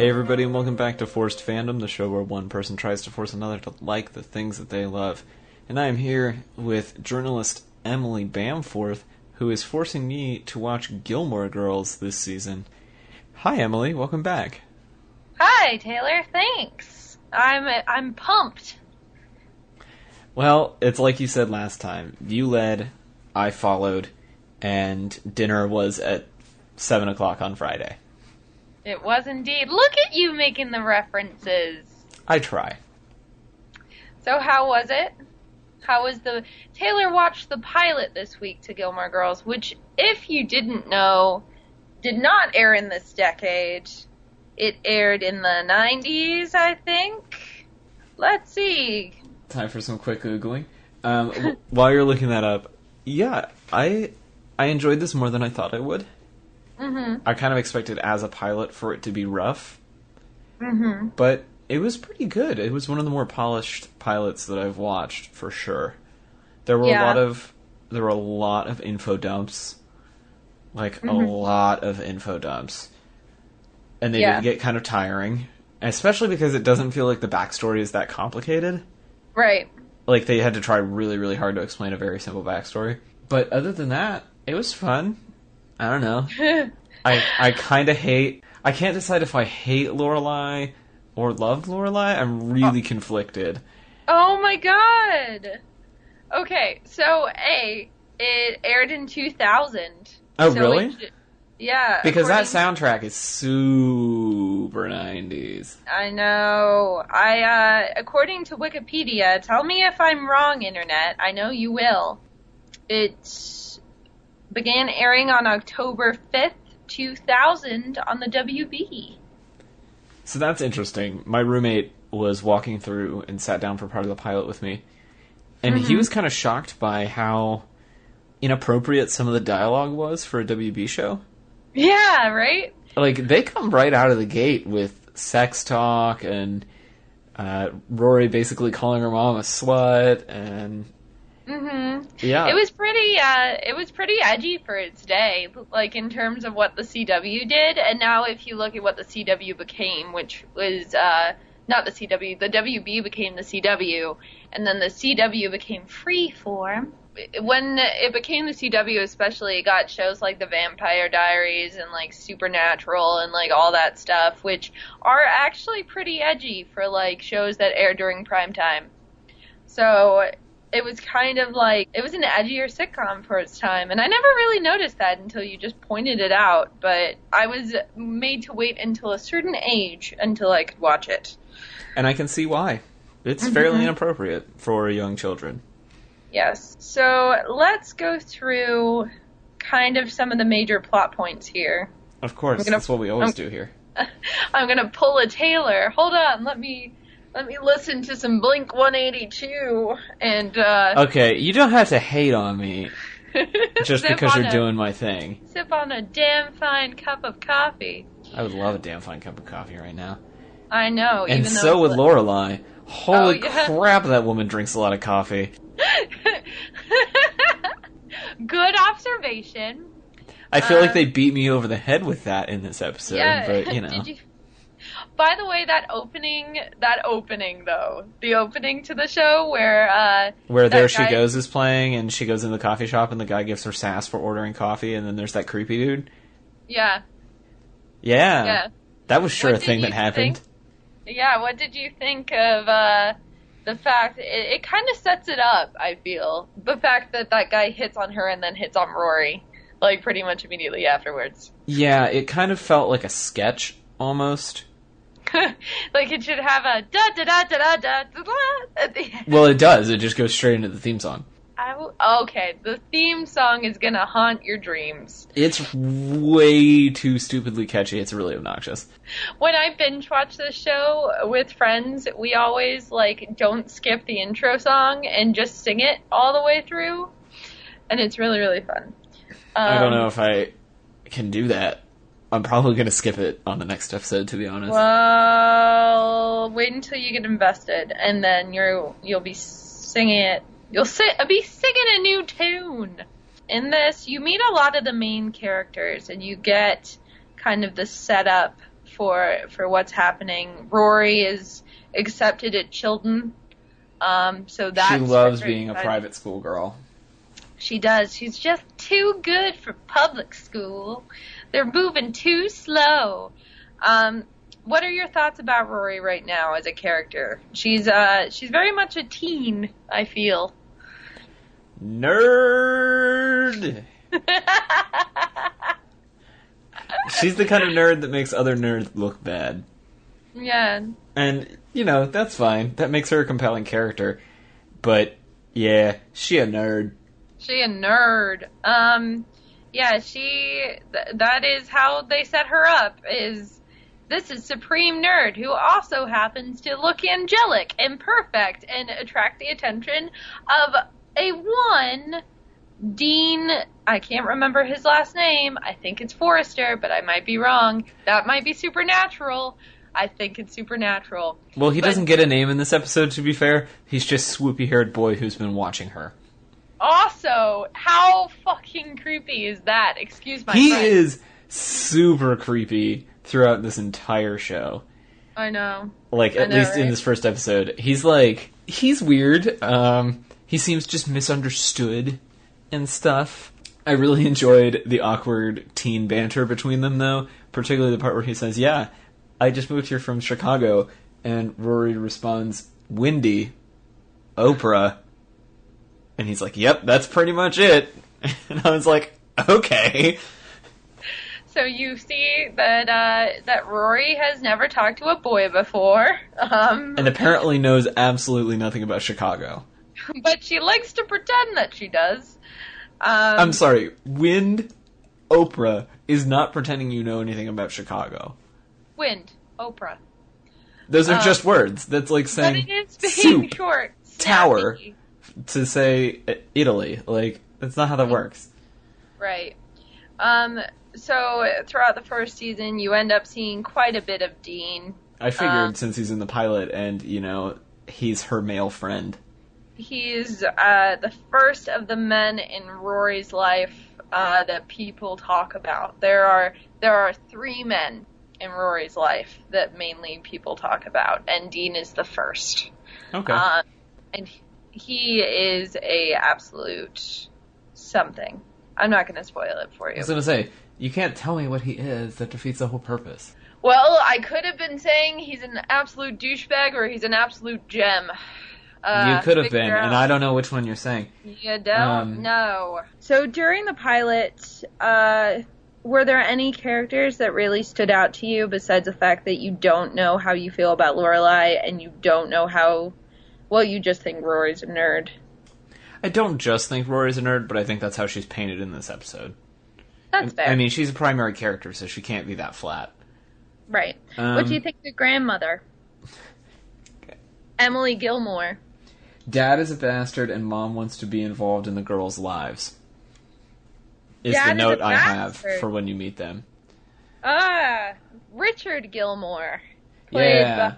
Hey everybody, and welcome back to Forced Fandom, the show where one person tries to force another to like the things that they love. And I am here with journalist Emily Bamforth, who is forcing me to watch Gilmore Girls this season. Hi Emily, welcome back. Hi Taylor, thanks. I'm pumped. Well, it's like you said last time. You led, I followed, and dinner was at 7 o'clock on Friday. It was indeed. Look at you making the references. I try. So how was it? Taylor watched the pilot this week to Gilmore Girls, which, if you didn't know, did not air in this decade. It aired in the 90s, I think. Let's see. Time for some quick Googling. While you're looking that up, yeah, I enjoyed this more than I thought I would. Mm-hmm. I kind of expected as a pilot for it to be rough. Mm-hmm. But it was pretty good. It was one of the more polished pilots that I've watched, for sure. There were a lot of info dumps. Like, a lot of info dumps. And they did get kind of tiring. Especially because it doesn't feel like the backstory is that complicated. Right. Like, they had to try really, really hard to explain a very simple backstory. But other than that, it was fun. I don't know. I kind of hate... I can't decide if I hate Lorelai or love Lorelai. I'm really conflicted. Oh my god! Okay, so it aired in 2000. Oh, so really? Yeah. Because that soundtrack is super 90s. I know. According to Wikipedia, tell me if I'm wrong, Internet. I know you will. It began airing on October 5th, 2000 on the WB. So that's interesting. My roommate was walking through and sat down for part of the pilot with me. And he was kind of shocked by how inappropriate some of the dialogue was for a WB show. Yeah, right? Like, they come right out of the gate with sex talk and Rory basically calling her mom a slut and... Yeah. It was pretty edgy for its day, like in terms of what the CW did, and now if you look at what the CW became, which was not the CW, the WB became the CW, and then the CW became Freeform. When it became the CW especially, it got shows like The Vampire Diaries and like Supernatural and like all that stuff, which are actually pretty edgy for like shows that air during prime time. So it was kind of like, it was an edgier sitcom for its time, and I never really noticed that until you just pointed it out, but I was made to wait until a certain age until I could watch it. And I can see why. It's fairly inappropriate for young children. Yes. So let's go through kind of some of the major plot points here. Of course, that's what we always do here. I'm gonna pull a Taylor. Hold on, let me listen to some Blink 182 and Okay, you don't have to hate on me just because you're doing my thing. Sip on a damn fine cup of coffee. I would love a damn fine cup of coffee right now. I know. And even so would Lorelai. Holy yeah. crap, that woman drinks a lot of coffee. Good observation. I feel like they beat me over the head with that in this episode, yeah, but you know. By the way, that opening though, the opening to the show where There She Goes is playing, and she goes in the coffee shop, and the guy gives her sass for ordering coffee, and then there's that creepy dude. Yeah. Yeah. That was sure a thing that happened. Yeah, what did you think of the fact, it kind of sets it up, I feel. The fact that guy hits on her and then hits on Rory, like, pretty much immediately afterwards. Yeah, it kind of felt like a sketch, almost. Like it should have a da-da-da-da-da-da at the end. Well, it does. It just goes straight into the theme song. Okay, the theme song is gonna haunt your dreams. It's way too stupidly catchy. It's really obnoxious. When I binge watch this show with friends, we always, like, don't skip the intro song and just sing it all the way through. And it's really, really fun. I don't know if I can do that. I'm probably going to skip it on the next episode, to be honest. Well, wait until you get invested, and then you'll be singing it. You'll be singing a new tune. In this, you meet a lot of the main characters, and you get kind of the setup for what's happening. Rory is accepted at Chilton, so that's... She loves being a private school girl. She does. She's just too good for public school. They're moving too slow. What are your thoughts about Rory right now as a character? She's very much a teen, I feel. Nerd! She's the kind of nerd that makes other nerds look bad. Yeah. And, that's fine. That makes her a compelling character. But, yeah, she a nerd. She a nerd. Yeah, that is how they set her up, this is Supreme Nerd, who also happens to look angelic and perfect and attract the attention of a one Dean. I can't remember his last name. I think it's Forrester, but I might be wrong. That might be Supernatural. I think it's Supernatural. Well, he doesn't get a name in this episode, to be fair. He's just swoopy-haired boy who's been watching her. Also, how fucking creepy is that? Excuse my He friend. is super creepy throughout this entire show. I know. At least in this first episode. He's weird. He seems just misunderstood and stuff. I really enjoyed the awkward teen banter between them, though. Particularly the part where he says, yeah, I just moved here from Chicago. And Rory responds, Windy, Oprah. And he's like, yep, that's pretty much it. And I was like, okay. So you see that Rory has never talked to a boy before. And apparently knows absolutely nothing about Chicago. But she likes to pretend that she does. I'm sorry, Wind, Oprah is not pretending you know anything about Chicago. Wind, Oprah. Those are just words. That's like saying but it is being soup, short, tower, snappy. To say Italy. That's not how that works. Right. So throughout the first season, you end up seeing quite a bit of Dean. I figured since he's in the pilot and, he's her male friend. He's the first of the men in Rory's life that people talk about. There are 3 men in Rory's life that mainly people talk about, and Dean is the first. Okay. And he is a absolute something. I'm not going to spoil it for you. I was going to say, you can't tell me what he is. That defeats the whole purpose. Well, I could have been saying he's an absolute douchebag or he's an absolute gem. You could have been, and I don't know which one you're saying. You don't know. So during the pilot, were there any characters that really stood out to you besides the fact that you don't know how you feel about Lorelai and you don't know how... Well, you just think Rory's a nerd. I don't just think Rory's a nerd, but I think that's how she's painted in this episode. That's fair. I mean, she's a primary character, so she can't be that flat. Right. What do you think of the grandmother? Emily Gilmore. Dad is a bastard, and Mom wants to be involved in the girls' lives. Is the note I have for when you meet them. Richard Gilmore. Played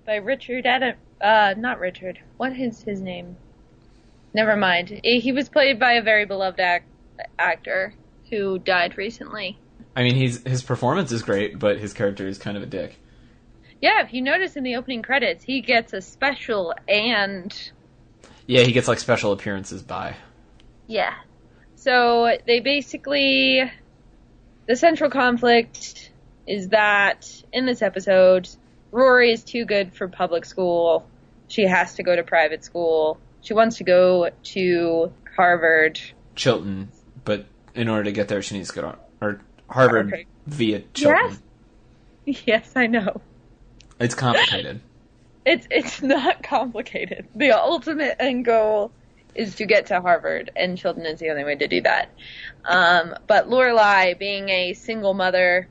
by Richard Adam... not Richard. What is his name? Never mind. He was played by a very beloved actor who died recently. I mean, his performance is great, but his character is kind of a dick. Yeah, if you notice in the opening credits, he gets a special and... Yeah, he gets, special appearances by. Yeah. So, they basically... The central conflict is that, in this episode, Rory is too good for public school. She has to go to private school. She wants to go to Harvard. Chilton, but in order to get there, she needs to go to Harvard via Chilton. Yes. Yes, I know. It's complicated. It's not complicated. The ultimate end goal is to get to Harvard, and Chilton is the only way to do that. But Lorelai, being a single mother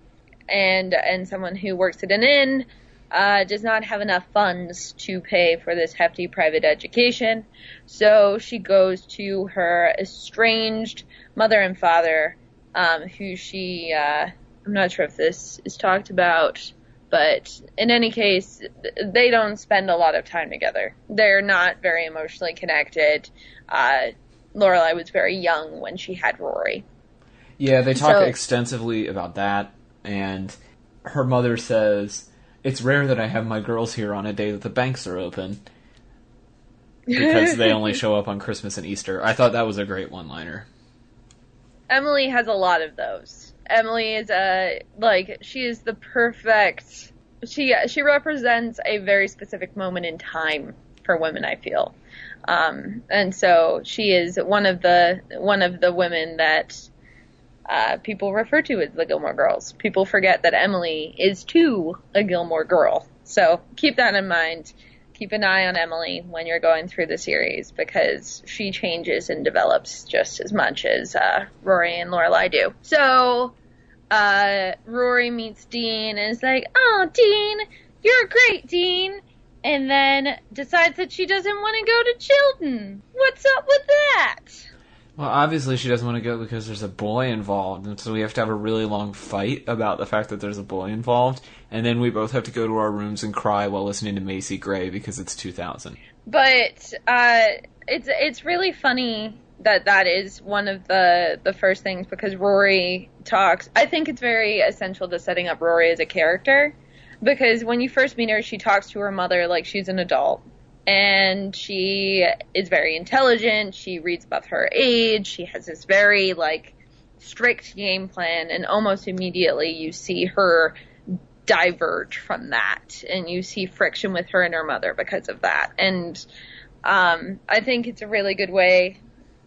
and someone who works at an inn, does not have enough funds to pay for this hefty private education. So she goes to her estranged mother and father, who she, I'm not sure if this is talked about, but in any case, they don't spend a lot of time together. They're not very emotionally connected. Lorelai was very young when she had Rory. Yeah, they talk extensively about that, and her mother says, "It's rare that I have my girls here on a day that the banks are open." Because they only show up on Christmas and Easter. I thought that was a great one-liner. Emily has a lot of those. Emily is she is the perfect... She represents a very specific moment in time for women, I feel. And so she is one of the women that people refer to as the Gilmore Girls. People forget that Emily is too a Gilmore Girl. So keep that in mind. Keep an eye on Emily when you're going through the series, because she changes and develops just as much as Rory and Lorelai do. So Rory meets Dean and is like, "Oh, Dean, you're great, Dean." And then decides that she doesn't want to go to Chilton. What's up with that? Well, obviously she doesn't want to go because there's a boy involved, and so we have to have a really long fight about the fact that there's a boy involved, and then we both have to go to our rooms and cry while listening to Macy Gray because it's 2000. But it's really funny that is one of the first things, because Rory talks. I think it's very essential to setting up Rory as a character, because when you first meet her, she talks to her mother like she's an adult. And she is very intelligent. She reads above her age. She has this very, strict game plan. And almost immediately you see her diverge from that. And you see friction with her and her mother because of that. And I think it's a really good way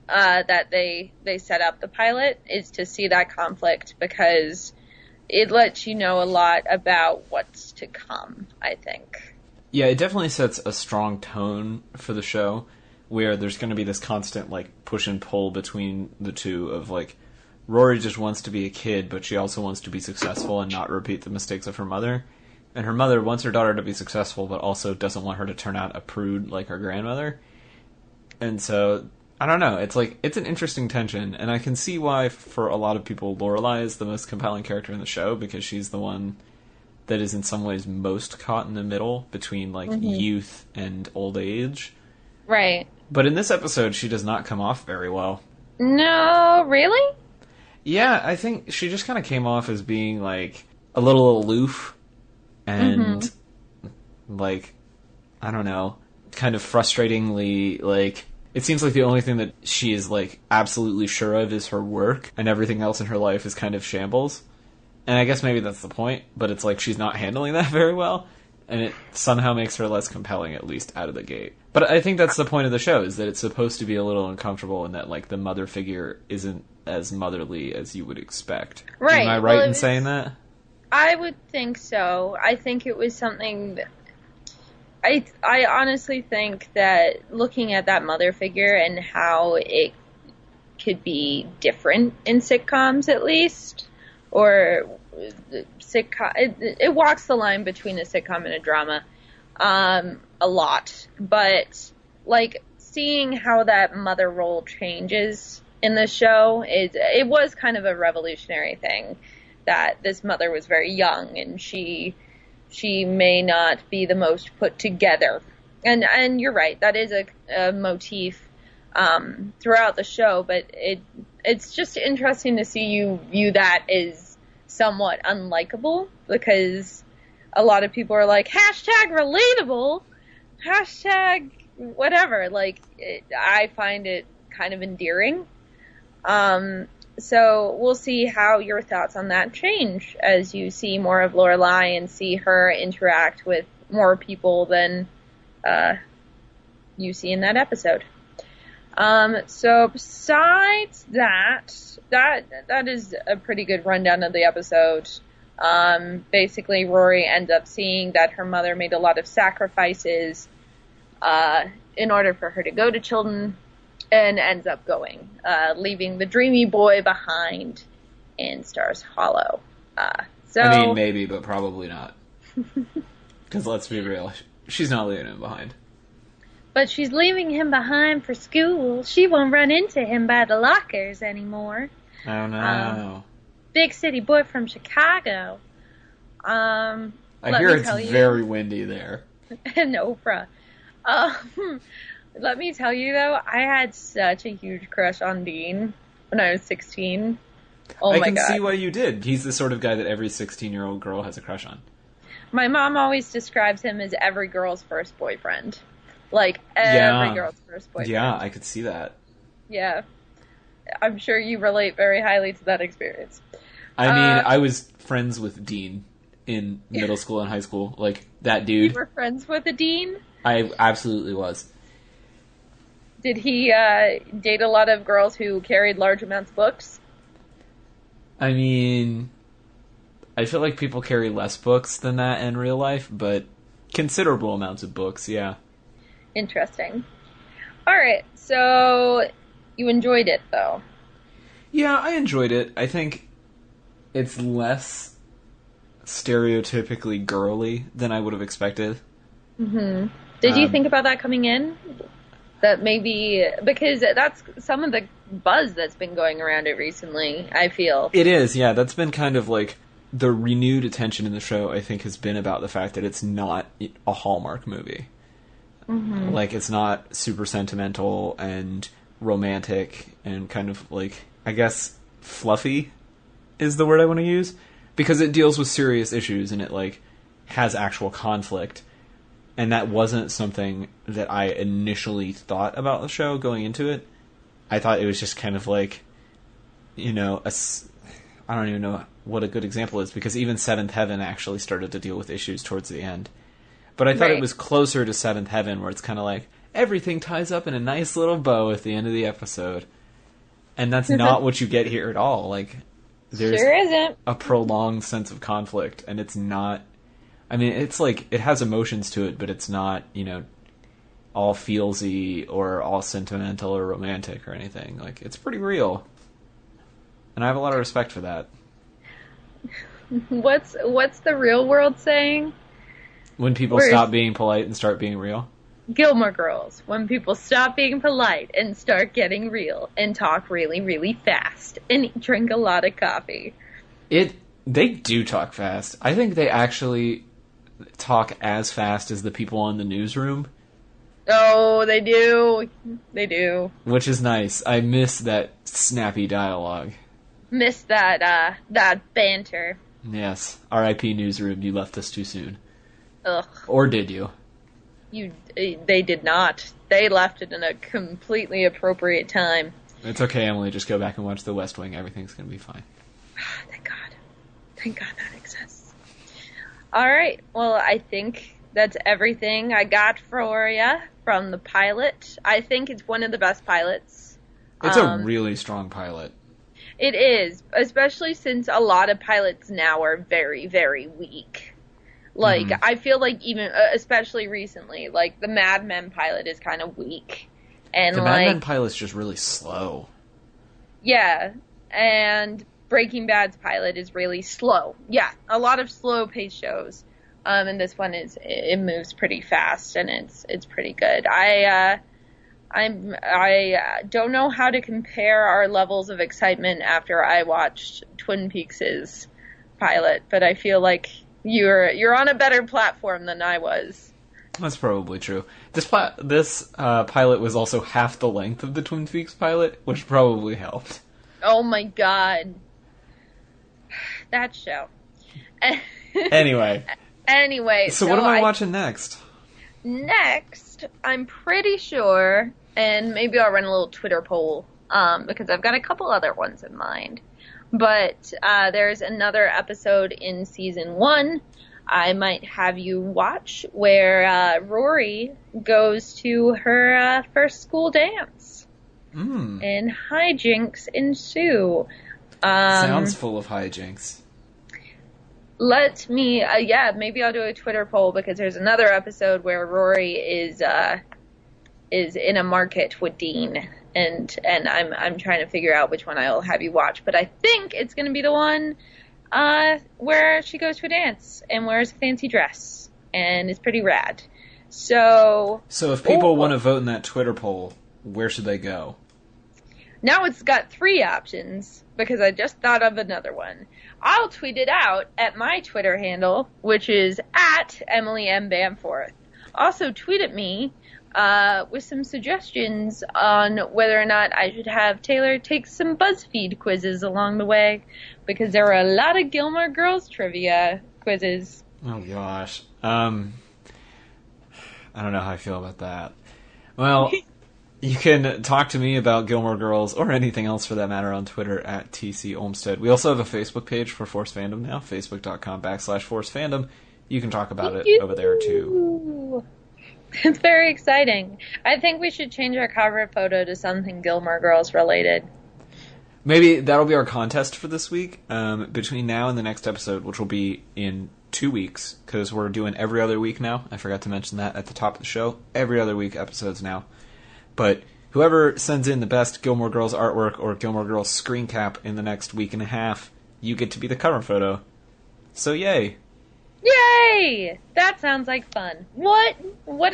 that they set up the pilot, is to see that conflict, because it lets you know a lot about what's to come, I think. Yeah, it definitely sets a strong tone for the show, where there's going to be this constant, push and pull between the two of, Rory just wants to be a kid, but she also wants to be successful and not repeat the mistakes of her mother. And her mother wants her daughter to be successful, but also doesn't want her to turn out a prude like her grandmother. And so, I don't know, it's an interesting tension, and I can see why, for a lot of people, Lorelai is the most compelling character in the show, because she's the one that is in some ways most caught in the middle between youth and old age. Right. But in this episode, she does not come off very well. No, really? Yeah, I think she just kind of came off as being a little aloof and I don't know, kind of frustratingly it seems like the only thing that she is absolutely sure of is her work, and everything else in her life is kind of shambles. And I guess maybe that's the point, but it's she's not handling that very well, and it somehow makes her less compelling, at least out of the gate. But I think that's the point of the show, is that it's supposed to be a little uncomfortable, and that the mother figure isn't as motherly as you would expect. Right. Am I right in saying that? I would think so. I think it was something that... I honestly think that looking at that mother figure and how it could be different in sitcoms, at least, or sitcom, it walks the line between a sitcom and a drama a lot. But seeing how that mother role changes in the show, it was kind of a revolutionary thing, that this mother was very young and she may not be the most put together. And you're right, that is a motif throughout the show, but it's just interesting to see you view that as somewhat unlikable, because a lot of people are like, #relatable, #whatever. I find it kind of endearing. So we'll see how your thoughts on that change as you see more of Lorelai and see her interact with more people than you see in that episode. So besides that is a pretty good rundown of the episode. Basically, Rory ends up seeing that her mother made a lot of sacrifices in order for her to go to Chilton, and ends up going, leaving the dreamy boy behind in Stars Hollow. So I mean, maybe, but probably not. Because let's be real, she's not leaving him behind. But she's leaving him behind for school. She won't run into him by the lockers anymore. Oh, no. Big city boy from Chicago. I hear it's very windy there. And Oprah. Let me tell you, though, I had such a huge crush on Dean when I was 16. Oh I my can God. see why you did. He's the sort of guy that every 16-year-old girl has a crush on. My mom always describes him as every girl's first boyfriend. Like, every girl's first boyfriend. Yeah, I could see that. Yeah. I'm sure you relate very highly to that experience. I mean, I was friends with Dean in middle school and high school. Like, that dude. You were friends with a dean? I absolutely was. Did he date a lot of girls who carried large amounts of books? I mean, I feel like people carry less books than that in real life, but considerable amounts of books, yeah. Interesting. Alright, so you enjoyed it, though. Yeah, I enjoyed it. I think it's less stereotypically girly than I would have expected. Mm-hmm. Did you think about that coming in? That maybe, because that's some of the buzz that's been going around it recently, I feel. It is, yeah. That's been kind of like the renewed attention in the show, I think, has been about the fact that it's not a Hallmark movie. Mm-hmm. Like, it's not super sentimental and romantic and kind of like, I guess, fluffy is the word I want to use. Because it deals with serious issues and it, like, has actual conflict. And that wasn't something that I initially thought about the show going into it. I thought it was just kind of like, you know, I don't even know what a good example is, because even Seventh Heaven actually started to deal with issues towards the end. But I thought it was closer to Seventh Heaven, where it's kind of like, everything ties up in a nice little bow at the end of the episode. And that's not what you get here at all. Like, there's sure isn't. a prolonged sense of conflict, and it's not... I mean, it's like, it has emotions to it, but it's not, you know, all feelsy or all sentimental or romantic or anything. Like, it's pretty real. And I have a lot of respect for that. What's the real world saying? When people stop being polite and start being real? Gilmore Girls. When people stop being polite and start getting real and talk really, really fast and drink a lot of coffee. They do talk fast. I think they actually talk as fast as the people on the newsroom. Oh, they do. They do. Which is nice. I miss that snappy dialogue. Miss that banter. Yes. R.I.P. Newsroom, you left us too soon. Ugh. Or did you? They did not. They left it in a completely appropriate time. It's okay, Emily. Just go back and watch The West Wing. Everything's going to be fine. Thank God. Thank God that exists. Alright, well, I think that's everything I got for you from the pilot. I think it's one of the best pilots. It's a really strong pilot. It is, especially since a lot of pilots now are very, very weak. Like, I feel like even, especially recently, like, the Mad Men pilot is kind of weak. And the Mad Men pilot's just really slow. Yeah, and Breaking Bad's pilot is really slow. Yeah, a lot of slow-paced shows. And this one it moves pretty fast, and it's pretty good. I don't know how to compare our levels of excitement after I watched Twin Peaks' pilot, but I feel like you're on a better platform than I was. That's probably true. This pilot was also half the length of the Twin Peaks pilot, which probably helped. Oh my God. That show. Anyway. So what am I watching next? Next, I'm pretty sure, and maybe I'll run a little Twitter poll, because I've got a couple other ones in mind. But there's another episode in season 1 I might have you watch where Rory goes to her first school dance. And hijinks ensue. Sounds full of hijinks. Let me, maybe I'll do a Twitter poll, because there's another episode where Rory is in a market with Dean, and I'm trying to figure out which one I'll have you watch, but I think it's going to be the one where she goes to a dance and wears a fancy dress, and it's pretty rad. So if people want to vote in that Twitter poll, where should they go? Now it's got 3 options, because I just thought of another one. I'll tweet it out at my Twitter handle, which is @Emily M. Bamforth. Also tweet at me with some suggestions on whether or not I should have Taylor take some BuzzFeed quizzes along the way, because there were a lot of Gilmore Girls trivia quizzes. Oh gosh. I don't know how I feel about that. Well, you can talk to me about Gilmore Girls, or anything else for that matter, on Twitter at TC Olmstead. We also have a Facebook page for Force Fandom now, facebook.com/Force Fandom. You can talk about it over there too. It's very exciting. I think we should change our cover photo to something Gilmore Girls related. Maybe that'll be our contest for this week. Between now and the next episode, which will be in 2 weeks, because we're doing every other week now. I forgot to mention that at the top of the show. Every other week episodes now. But whoever sends in the best Gilmore Girls artwork or Gilmore Girls screen cap in the next week and a half, you get to be the cover photo. So yay! Yay! That sounds like fun. What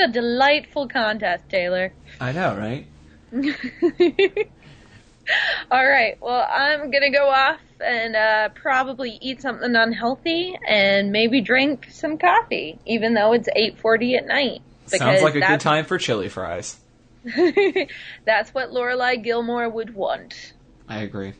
a delightful contest, Taylor. I know, right? All right, well, I'm going to go off and probably eat something unhealthy and maybe drink some coffee, even though it's 8:40 at night. Sounds like a good time for chili fries. That's what Lorelai Gilmore would want. I agree.